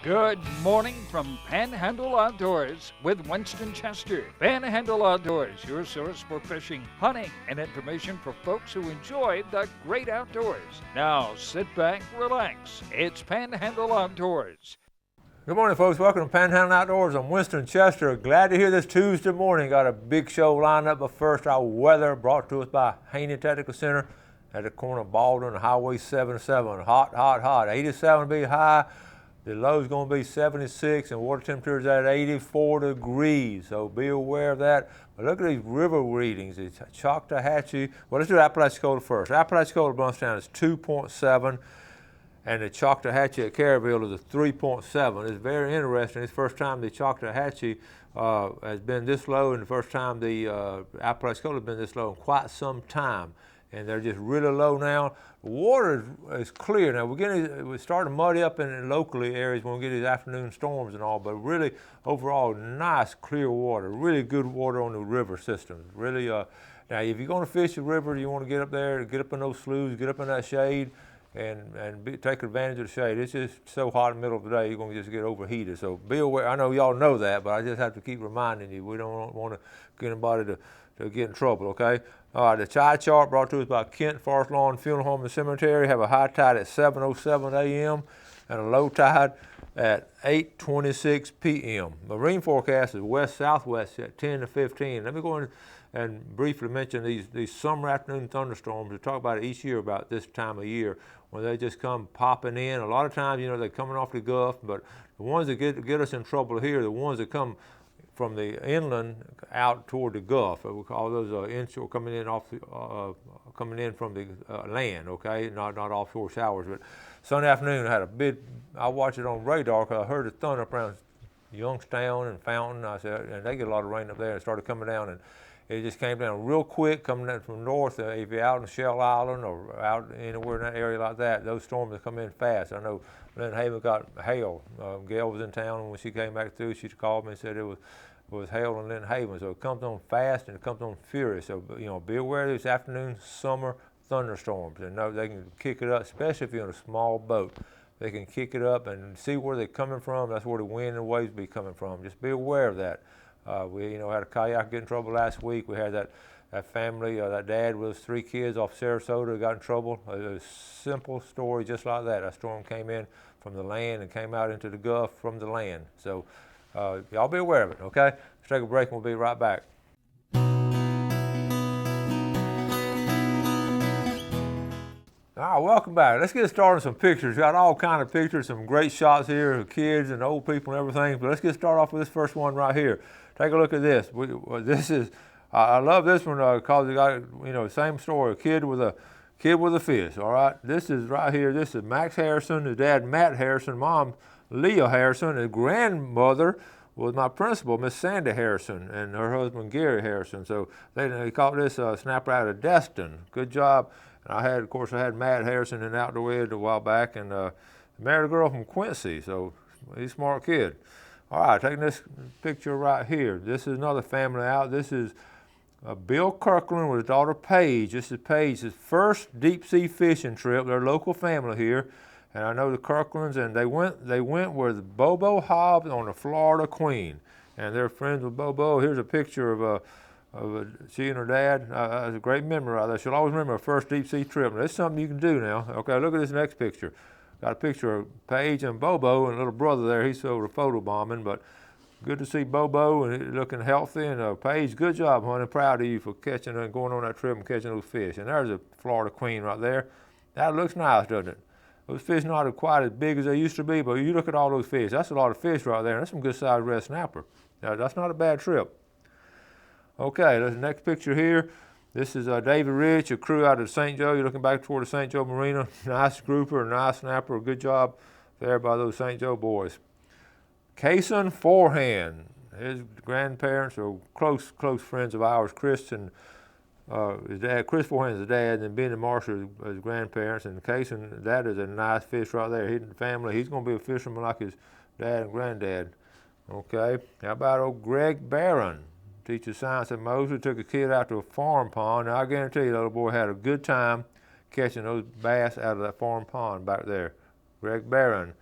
Good morning from Panhandle Outdoors with Winston Chester. Panhandle Outdoors, your source for fishing, hunting, and information for folks who enjoy the great outdoors. Now sit back, relax. It's Panhandle Outdoors. Good morning, folks. Welcome to Panhandle Outdoors. I'm Winston Chester. Glad to hear this Tuesday morning. Got a big show lined up, but first our weather brought to us by Haney Technical Center at the corner of Baldwin and Highway 77. Hot, hot, hot. 87 will be high. The low's going to be 76 and water temperature's at 84 degrees. So be aware of that. But look at these river readings. It's Choctawhatchee. Well, let's do Apalachicola first. Apalachicola Bluntstown is 2.7. And the Choctawhatchee at Caryville is a 3.7. It's very interesting. It's the first time the Choctawhatchee has been this low, and the first time the Apalachicola has been this low in quite some time. And they're just really low now. The water is clear now. We're starting to muddy up in locally areas when we get these afternoon storms and all, but really overall nice clear water, really good water on the river system. Really, now if you're going to fish the river, you want to get up there, get up in those sloughs, get up in that shade, and take advantage of the shade. It's just so hot in the middle of the day, you're going to just get overheated. So be aware. I know y'all know that, but I just have to keep reminding you. We don't want to get anybody to get in trouble, okay? All right, the tide chart brought to us by Kent Forest Lawn Funeral Home and Cemetery have a high tide at 7:07 a.m. and a low tide at 8:26 p.m. Marine forecast is west-southwest at 10 to 15. Let me go in and briefly mention these summer afternoon thunderstorms. We talk about it each year about this time of year when they just come popping in. A lot of times, they're coming off the Gulf, but the ones that get us in trouble here are the ones that come from the inland out toward the Gulf. We call those inshore coming in from the land, okay, not offshore showers. But Sunday afternoon I had I watched it on radar because I heard the thunder up around Youngstown and Fountain. I said, and they get a lot of rain up there. It started coming down, and it just came down real quick, coming down from north. If you're out in Shell Island or out anywhere in that area like that, those storms come in fast. I know Lynn Haven got hail. Gail was in town, and when she came back through, she called me and said it was hail in Lynn Haven. So it comes on fast and it comes on furious. So be aware of these afternoon summer thunderstorms, and know they can kick it up, especially if you're in a small boat. They can kick it up and see where they're coming from. That's where the wind and waves be coming from. Just be aware of that. We had a kayak get in trouble last week. We had that family, that dad with his 3 kids off Sarasota got in trouble. It was a simple story just like that. A storm came in from the land and came out into the Gulf from the land. So y'all be aware of it, okay? Let's take a break and we'll be right back. All right, welcome back. Let's get started with some pictures. Got all kind of pictures, some great shots here of kids and old people and everything. But let's get started off with this first one right here. Take a look at this. I love this one because it got same story. A kid with a fish. All right, this is right here. This is Max Harrison, his dad Matt Harrison, mom Leah Harrison, his grandmother was my principal, Miss Sandy Harrison, and her husband Gary Harrison. So they caught this snapper out of Destin. Good job. And I had Matt Harrison in Outdoor Ed a while back, and married a girl from Quincy, so he's a smart kid. All right, taking this picture right here. This is another family out. This is Bill Kirkland with his daughter Paige. This is Paige's first deep sea fishing trip. They're a local family here, and I know the Kirklands, and they went with Bobo Hobbs on the Florida Queen, and they're friends with Bobo. Here's a picture of she and her dad. That's a great memory right there. She'll always remember her first deep sea trip. That's something you can do now. Okay, look at this next picture. Got a picture of Paige and Bobo and a little brother there. He's over photobombing, but good to see Bobo and looking healthy. And Paige, good job, honey. Proud of you for catching and going on that trip and catching those fish. And there's a Florida Queen right there. That looks nice, doesn't it? Those fish not quite as big as they used to be, but you look at all those fish. That's a lot of fish right there. And that's some good sized red snapper. Now, that's not a bad trip. Okay, there's the next picture here. This is David Rich, a crew out of St. Joe. You're looking back toward the St. Joe Marina. Nice grouper, nice snapper. Good job there by those St. Joe boys. Cason Forehand. His grandparents are close friends of ours. Chris and his dad. Chris Forehand's his dad, and Ben and Marshall his grandparents. And Cason, that is a nice fish right there. His family. He's going to be a fisherman like his dad and granddad. Okay. How about old Greg Barron? Teacher science at Mosley, took a kid out to a farm pond. Now I guarantee you, the little boy had a good time catching those bass out of that farm pond back there. Greg Barron.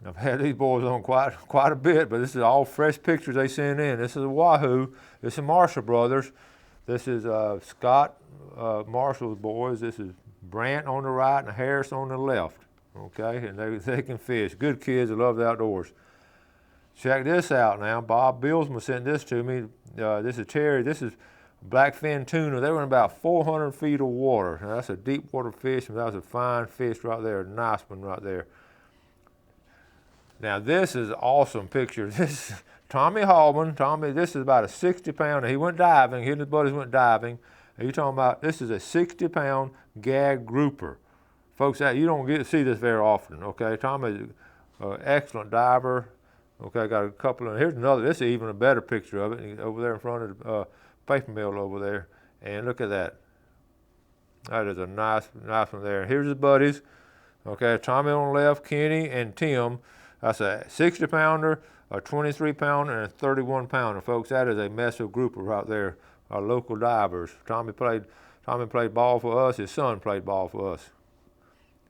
I've had these boys on quite a bit, but this is all fresh pictures they send in. This is a Wahoo. This is Marshall Brothers. This is Scott Marshall's boys. This is Brant on the right and Harris on the left. Okay, and they can fish. Good kids that love the outdoors. Check this out now. Bob Billsman sent this to me. This is Terry. This is blackfin tuna. They were in about 400 feet of water. Now, that's a deep water fish, and that was a fine fish right there, a nice one right there. Now this is an awesome picture. This is Tommy Hallman. Tommy, this is about a 60-pounder. He went diving. He and his buddies went diving. And you're talking about, this is a 60-pound gag grouper. Folks, you don't get to see this very often, okay? Tommy's an excellent diver. Okay, got a couple of, here's another, this is even a better picture of it, over there in front of the paper mill over there. And look at that. That is a nice one there. Here's his buddies. Okay, Tommy on the left, Kenny and Tim. That's a 60-pounder, a 23-pounder, and a 31-pounder. Folks, that is a massive grouper right there, our local divers. Tommy played ball for us. His son played ball for us.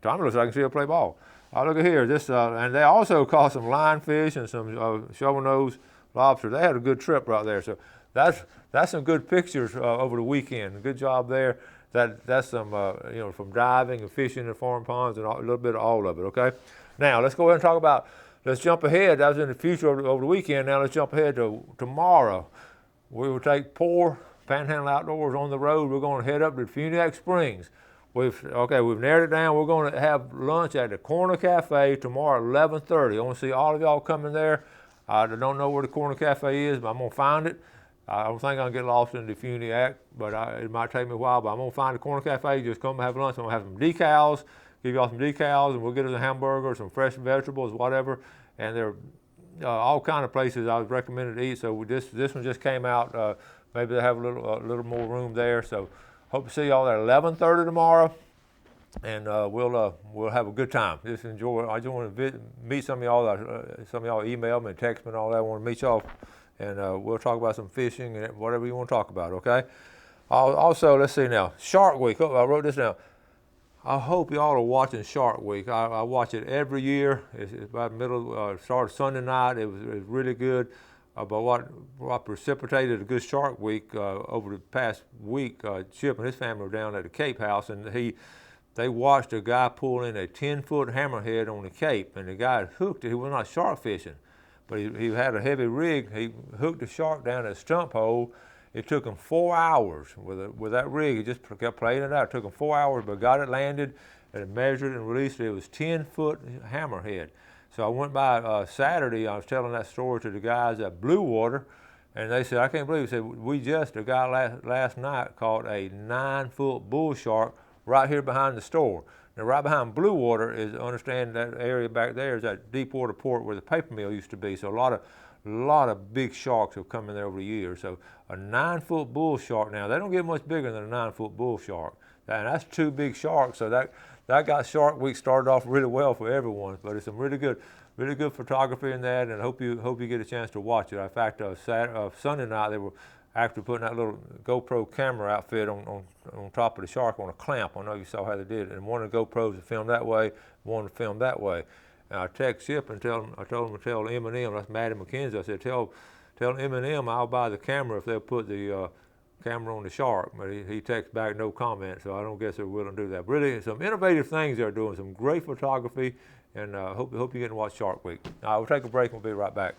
Tommy looks like I can see him play ball. Look at here, this, and they also caught some lionfish and some shovel-nosed lobster. They had a good trip right there. So that's some good pictures over the weekend. Good job there. That's some, from diving and fishing in foreign ponds and a little bit of all of it, okay? Now, let's go ahead and talk about, let's jump ahead. That was in the future over the weekend. Now let's jump ahead to tomorrow. We will take poor Panhandle Outdoors on the road. We're going to head up to Funiac Springs. We've narrowed it down. We're going to have lunch at the Corner Cafe tomorrow at 11:30. I want to see all of y'all coming there. I don't know where the Corner Cafe is, but I'm going to find it. I don't think I'll get lost in the Funiac, but it might take me a while, but I'm going to find the Corner Cafe. Just come and have lunch. I'm going to have some decals, give y'all some decals, and we'll get us a hamburger, some fresh vegetables, whatever. And there are all kind of places I was recommended to eat. So this one just came out. Maybe they have a little more room there. So hope to see y'all at 11:30 tomorrow, and we'll have a good time. Just enjoy. I just want to meet some of y'all. Some of y'all email me and text me and all that. I want to meet y'all, and we'll talk about some fishing and whatever you want to talk about. Okay. Also, let's see now. Shark Week. Oh, I wrote this down. I hope y'all are watching Shark Week. I watch it every year. It's about started Sunday night. It was really good. But what precipitated a good Shark Week over the past week, Chip and his family were down at the Cape House, and they watched a guy pull in a 10-foot hammerhead on the Cape, and the guy had hooked it. He was not shark fishing, but he had a heavy rig. He hooked the shark down at a stump hole. It took him 4 hours with that rig. He just kept playing it out. It took him 4 hours, but got it landed and measured and released it. It was 10-foot hammerhead. So I went by Saturday. I was telling that story to the guys at Blue Water, and they said, I can't believe it. He said, the guy last night caught a 9-foot bull shark right here behind the store. Now, right behind Blue Water understand that area back there is that deep water port where the paper mill used to be. So a lot of big sharks have come in there over the years. So a 9-foot bull shark, now they don't get much bigger than a 9-foot bull shark. And that's 2 big sharks. So that got Shark Week started off really well for everyone. But it's some really good photography in that, and hope you get a chance to watch it. In fact, Sunday night they were actually putting that little GoPro camera outfit on top of the shark on a clamp. I know you saw how they did it. And one of the GoPros filmed that way, one filmed that way. And I text Chip and I told him to tell M&M, that's Maddie McKenzie, I said, tell M&M I'll buy the camera if they'll put the camera on the shark. But he texts back no comment, so I don't guess they're willing to do that. But really, some innovative things they're doing, some great photography, and hope you get to watch Shark Week. Now, we'll take a break and we'll be right back.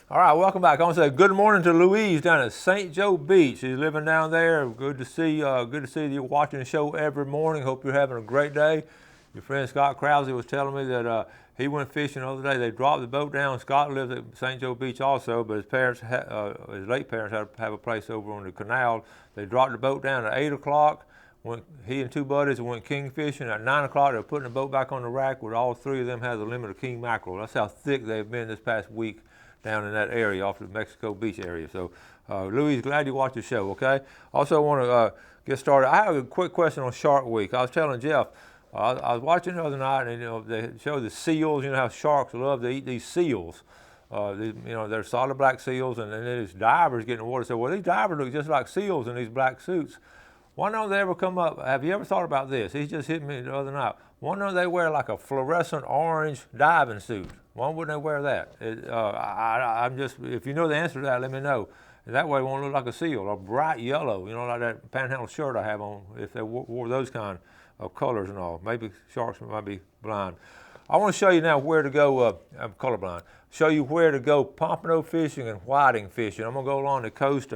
All right, welcome back. I want to say good morning to Louise down at St. Joe Beach. She's living down there. Good to see you watching the show every morning. Hope you're having a great day. Your friend Scott Krause was telling me that he went fishing the other day. They dropped the boat down. Scott lives at St. Joe Beach also, but his late parents had to have a place over on the canal. They dropped the boat down at 8 o'clock. He and 2 buddies went king fishing. At 9 o'clock, they were putting the boat back on the rack where all 3 of them had the limit of king mackerel. That's how thick they've been this past week down in that area off the Mexico Beach area. So, Louise, glad you watched the show, okay? Also want to get started. I have a quick question on Shark Week. I was telling Jeff, I was watching the other night, and they show the seals. You know how sharks love to eat these seals. They're solid black seals, and then these divers get in the water. So, well, these divers look just like seals in these black suits. Why don't they ever come up? Have you ever thought about this? He just hit me the other night. Why don't they wear like a fluorescent orange diving suit? Why wouldn't they wear that? I'm just, if you know the answer to that, let me know. And that way it won't look like a seal, or bright yellow, you know, like that Panhandle shirt I have on, if they wore those kind of colors and all. Maybe sharks might be blind. I want to show you now where to go, I'm colorblind, show you where to go pompano fishing and whiting fishing. I'm going to go along the coast.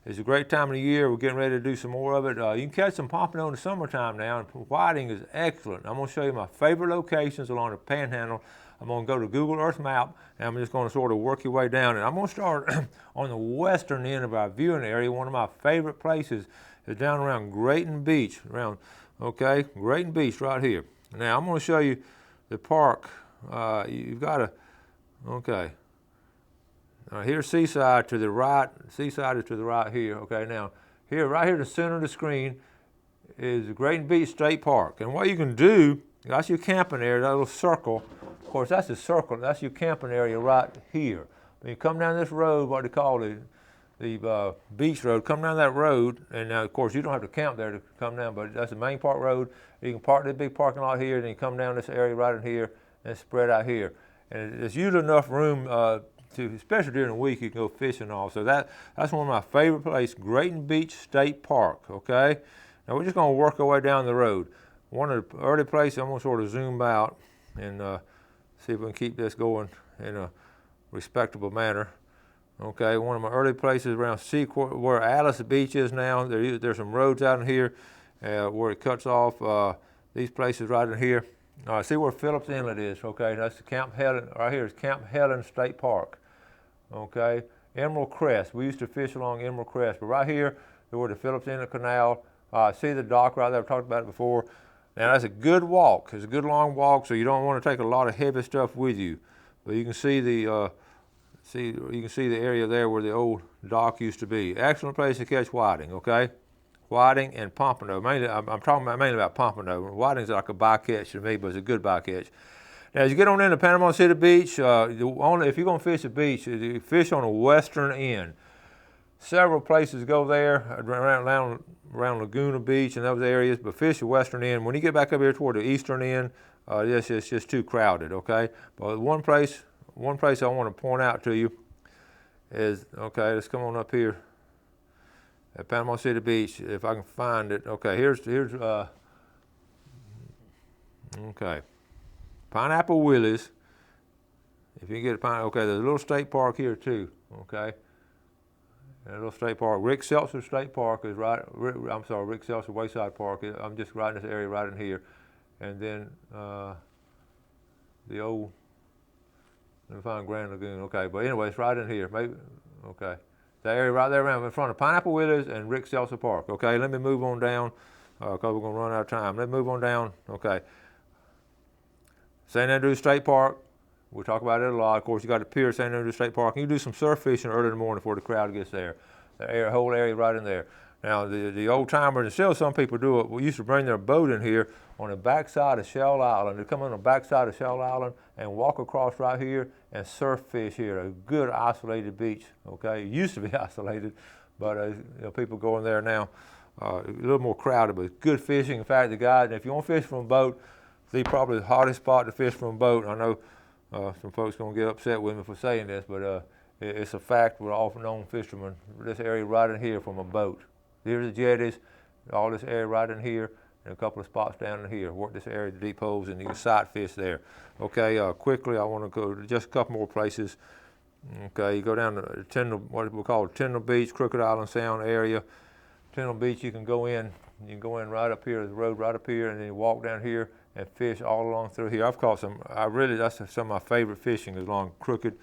It's a great time of the year. We're getting ready to do some more of it. You can catch some pompano in the summertime now, and whiting is excellent. I'm going to show you my favorite locations along the Panhandle. I'm going to go to Google Earth map, and I'm just going to sort of work your way down. And I'm going to start on the western end of our viewing area. One of my favorite places is down around Grayton Beach, Grayton Beach right here. Now I'm going to show you the park. You've got to, here's Seaside to the right. Seaside is to the right here. Okay, now here, right here in the center of the screen is the Grayton Beach State Park. And what you can do, that's your camping area, that little circle. Of course, that's the circle. That's your camping area right here. When you come down this road, what they call the beach road, come down that road, and now, of course, you don't have to camp there to come down, but that's the main park road. You can park this big parking lot here, then you come down this area right in here and spread out here. And there's usually enough room to, especially during the week, you can go fishing and all. So that's one of my favorite places, Grayton Beach State Park, okay? Now we're just gonna work our way down the road. One of the early places, I'm gonna sort of zoom out and see if we can keep this going in a respectable manner. Okay, one of my early places around Sequoia, where Alice Beach is now. There's some roads out in here where it cuts off these places right in here. See where Phillips Inlet is, okay? That's the Camp Helen, right here is Camp Helen State Park, okay? Emerald Crest, we used to fish along Emerald Crest, but right here is where the Phillips Inlet Canal, see the dock right there, I've talked about it before. Now that's a good walk, it's a good long walk, so you don't want to take a lot of heavy stuff with you. But you can see the area there where the old dock used to be. Excellent place to catch whiting, okay? Whiting and pompano. Mainly, I'm talking mainly about pompano. Whiting's like a bycatch to me, but it's a good bycatch. Now, as you get on into Panama City Beach, if you're going to fish the beach, you fish on the western end. Several places go there around Laguna Beach and those areas, but fish the western end. When you get back up here toward the eastern end, it's just too crowded, okay? But one place I want to point out to you is, okay, let's come on up here at Panama City Beach, if I can find it. Okay, here's Pineapple Willies. If you can get a okay, there's a little state park here too, okay? And a little state park. Rick Seltzer State Park is right, Rick Seltzer Wayside Park. I'm just right in this area right in here. And then the old, let me find Grand Lagoon, okay, but anyway, it's right in here, maybe, okay. The area right there around in front of Pineapple Willies and Rick Seltzer Park, okay. Let me move on down, because we're gonna run out of time. Let's move on down, okay. St. Andrews State Park, we talk about it a lot. Of course, you got the pier, St. Andrews State Park. You can do some surf fishing early in the morning before the crowd gets there. The whole area right in there. Now, the old timers, and still some people do it, we used to bring their boat in here on the backside of Shell Island. They come on the backside of Shell Island and walk across right here and surf fish here. A good isolated beach, okay? It used to be isolated, but people go in there now. A little more crowded, but good fishing. In fact, the guy, if you want to fish from a boat, it's probably the hottest spot to fish from a boat. I know some folks going to get upset with me for saying this, but it's a fact. We're often known fishermen. This area right in here from a boat. Here's the jetties, all this area right in here, and a couple of spots down in here. Work this area, the deep holes, and you can sight fish there. Okay, quickly, I want to go to just a couple more places. Okay, you go down to Tyndall, what we call Tyndall Beach, Crooked Island Sound area. Tyndall Beach, you can go in right up here, the road right up here, and then you walk down here and fish all along through here. I've caught some, that's some of my favorite fishing is along Crooked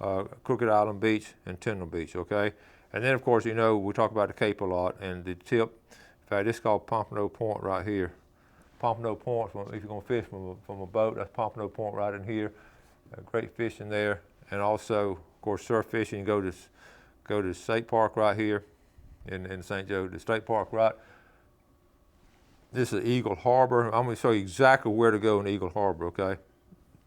Island Beach and Tyndall Beach, okay? And then, of course, we talk about the Cape a lot, and the tip, in fact, this is called Pompano Point right here. Pompano Point, if you're going to fish from a boat, that's Pompano Point right in here. Great fishing there. And also, of course, surf fishing, you go to the state park right here in St. Joe, the state park right. This is Eagle Harbor. I'm going to show you exactly where to go in Eagle Harbor, okay?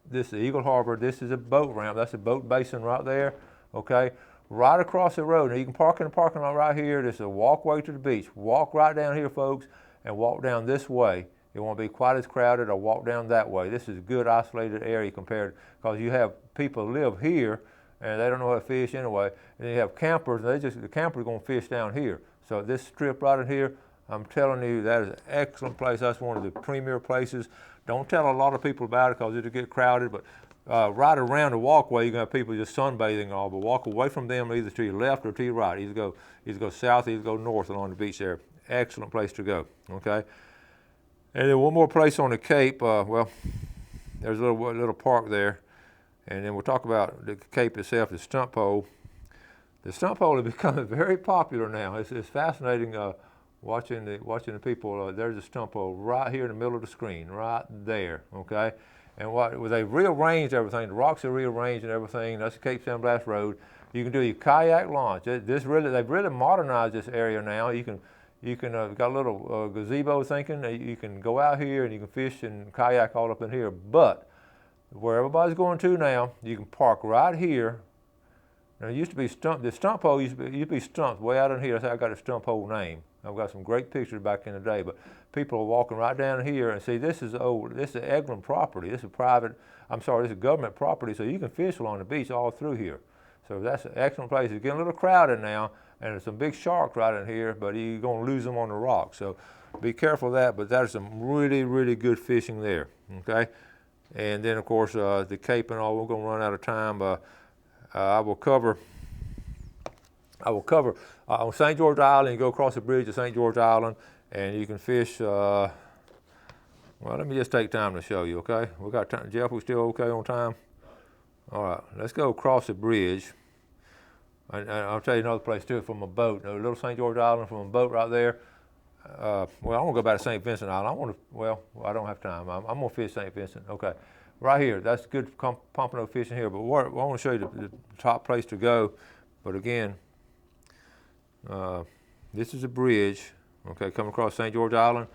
This is Eagle Harbor. This is a boat ramp. That's a boat basin right there, okay? right across the road. Now you can park in the parking lot right here. This is a walkway to the beach. Walk right down here, folks, and walk down this way. It won't be quite as crowded, or walk down that way. This is a good isolated area compared, because you have people live here and they don't know how to fish anyway. And then you have campers, and the campers are going to fish down here. So this strip right in here, I'm telling you, that is an excellent place. That's one of the premier places. Don't tell a lot of people about it because it'll get crowded, but right around the walkway, you're going to have people just sunbathing and all, but walk away from them either to your left or to your right. Either go south, either go north along the beach there. Excellent place to go, okay? And then one more place on the Cape. Well, there's a little park there. And then we'll talk about the Cape itself, the stump pole. The stump pole is becoming very popular now. It's fascinating watching the people. There's a stump pole right here in the middle of the screen, right there, okay? And they've rearranged everything. The rocks are rearranged and everything. That's the Cape San Blas Road. You can do your kayak launch. They've really modernized this area now. You can got a little gazebo thinking. You can go out here and you can fish and kayak all up in here. But where everybody's going to now, you can park right here. Now it used to be the stump hole used to be stumps way out in here. That's how I got the stump hole name. I've got some great pictures back in the day. But people are walking right down here, and see, this is Eglin property. This is government property. So you can fish along the beach all through here. So that's an excellent place. It's getting a little crowded now, and there's some big sharks right in here, but you're going to lose them on the rocks. So be careful of that, but there's some really, really good fishing there, okay? And then, of course, the Cape and all, we're going to run out of time. I will cover on St. George Island. You go across the bridge to St. George Island, and you can fish. Well, let me just take time to show you, okay? We got time. Jeff, we still okay on time? All right, let's go across the bridge. And I'll tell you another place too, from a boat. A little St. George Island from a boat right there. Well, I want to go back to St. Vincent Island. I don't have time. I'm going to fish St. Vincent. Okay, right here. That's good pompano fishing here. But I want to show you the top place to go. But again, this is a bridge. Okay, coming across St. George Island.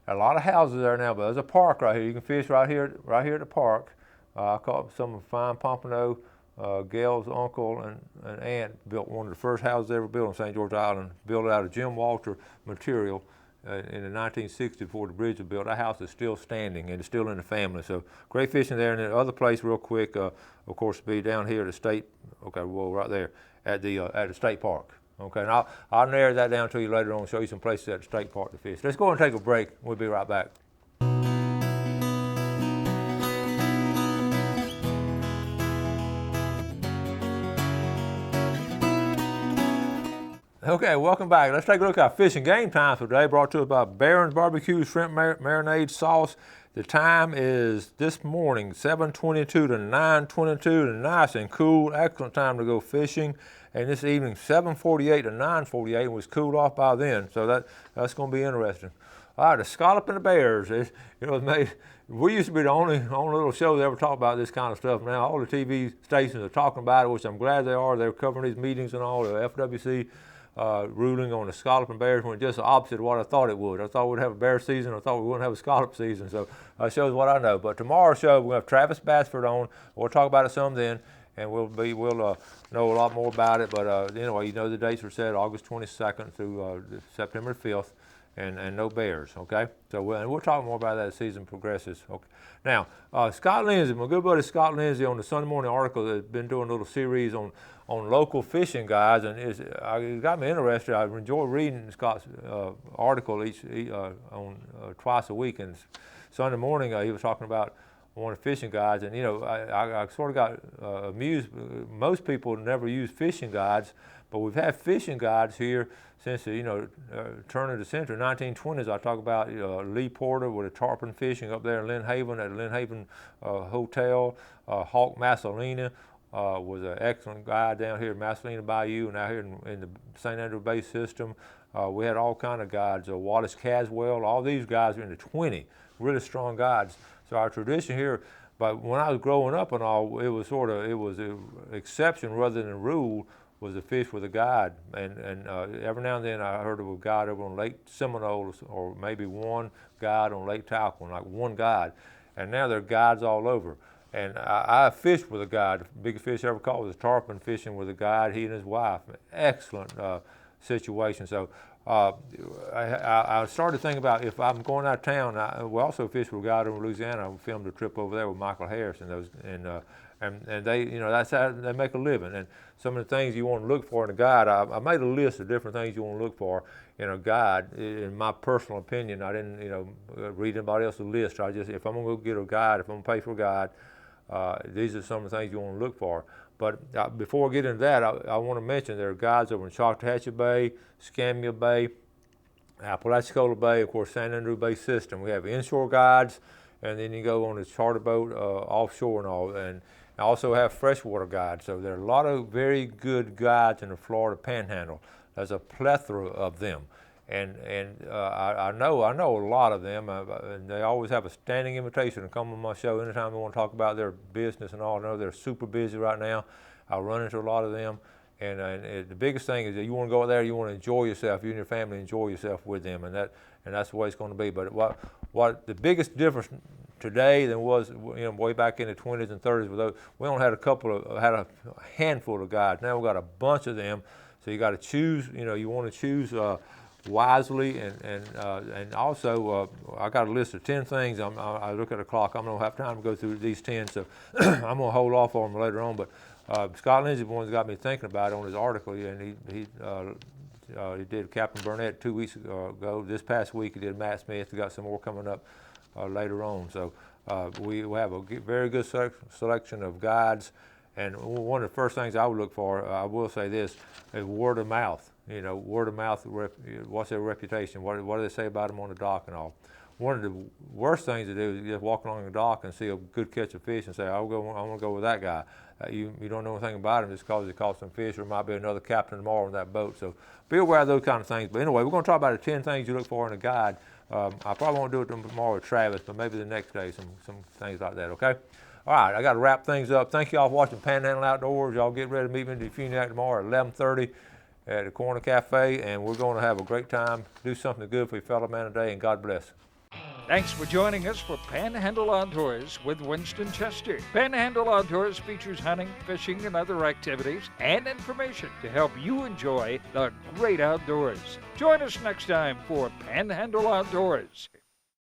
A lot of houses there now, but there's a park right here. You can fish right here at the park. I caught some fine pompano. Gail's uncle and aunt built one of the first houses ever built on St. George Island, built it out of Jim Walter material in the 1960s before the bridge was built. That house is still standing and it's still in the family. So great fishing there. And the other place real quick, of course, be down here at the state, okay, well, right there at the state park. Okay, and I'll narrow that down to you later on, show you some places at the state park to fish. Let's go and take a break. We'll be right back. Okay, welcome back. Let's take a look at our fishing game times for today, brought to us by Barron's Barbecue Shrimp Marinade Sauce. The time is this morning, 7:22 to 9:22, nice and cool, excellent time to go fishing. And this evening, 7:48 to 9:48, and was cooled off by then, so that's going to be interesting. All right, the scallop and the bears. We used to be the only little show that ever talked about this kind of stuff. Now all the TV stations are talking about it, which I'm glad they are. They're covering these meetings and all. The FWC ruling on the scallop and bears went just the opposite of what I thought it would. I thought we'd have a bear season. I thought we wouldn't have a scallop season. So that shows what I know. But tomorrow's show, we'll have Travis Bassford on. We'll talk about it some then, and we'll know a lot more about it. But anyway, you know the dates were set August 22nd through September 5th. And no bears, okay? So we'll talk more about that as the season progresses. Okay. Now, Scott Lindsay, my good buddy Scott Lindsay, on the Sunday Morning Article, has been doing a little series on local fishing guides, and it got me interested. I enjoy reading Scott's article on twice a week. And Sunday morning, he was talking about one of the fishing guides, and I sort of got amused. Most people never use fishing guides, but we've had fishing guides here since the turn of the century, 1920s. I talk about Lee Porter with a tarpon fishing up there in Lynn Haven at the Lynn Haven Hotel. Hawk Massolina was an excellent guide down here at Massolina Bayou and out here in the St. Andrew Bay system. We had all kind of guides. Wallace Caswell, all these guys are in the 20, really strong guides. So our tradition here, but when I was growing up and all, it was an exception rather than a rule, was to fish with a guide. And every now and then I heard of a guide over on Lake Seminole, or maybe one guide on Lake Talcott, like one guide. And now there are guides all over. And I fished with a guide. The biggest fish I ever caught was a tarpon fishing with a guide, he and his wife. Excellent situation. So I started thinking about if I'm going out of town. We also fished with a guide in Louisiana. I filmed a trip over there with Michael Harris and those, and they, that's how they make a living. And some of the things you want to look for in a guide, I made a list of different things you want to look for in a guide. In my personal opinion, I didn't, read anybody else's list. If I'm gonna go get a guide, if I'm gonna pay for a guide, these are some of the things you want to look for. But before I get into that, I want to mention there are guides over in Choctawhatchee Bay, Scammia Bay, Apalachicola Bay, of course, San Andrew Bay system. We have inshore guides, and then you go on a charter boat offshore and all. And I also have freshwater guides. So there are a lot of very good guides in the Florida Panhandle. There's a plethora of them. And I know a lot of them, and they always have a standing invitation to come on my show anytime they want to talk about their business and all. I know they're super busy right now. I run into a lot of them, and the biggest thing is that you want to go out there, you want to enjoy yourself, you and your family enjoy yourself with them, and that's the way it's going to be. But what the biggest difference today than was way back in the 20s and 30s, we only had had a handful of guides. Now we've got a bunch of them, so you got to choose. You want to choose wisely, and also I got a list of 10 things. I look at the clock. I'm gonna have time to go through these 10, so I'm gonna hold off on them later on. But Scott Lindsay, the one that got me thinking about it on his article, and he did Captain Burnett 2 weeks ago. This past week he did Matt Smith. He got some more coming up later on. So we have a very good selection of guides. And one of the first things I would look for, I will say this, is word of mouth. Word of mouth, what's their reputation? What do they say about them on the dock and all? One of the worst things to do is just walk along the dock and see a good catch of fish and say, I want to go with that guy. You don't know anything about him just because he caught some fish, or might be another captain tomorrow on that boat. So be aware of those kind of things. But anyway, we're going to talk about the 10 things you look for in a guide. I probably won't do it tomorrow with Travis, but maybe the next day, some things like that, okay? All right, I got to wrap things up. Thank you all for watching Panhandle Outdoors. Y'all get ready to meet me in the Funiac tomorrow at 11:30 at the Corner Cafe, and we're going to have a great time, do something good for your fellow man today, and God bless. Thanks for joining us for Panhandle Outdoors with Winston Chester. Panhandle Outdoors features hunting, fishing, and other activities and information to help you enjoy the great outdoors. Join us next time for Panhandle Outdoors.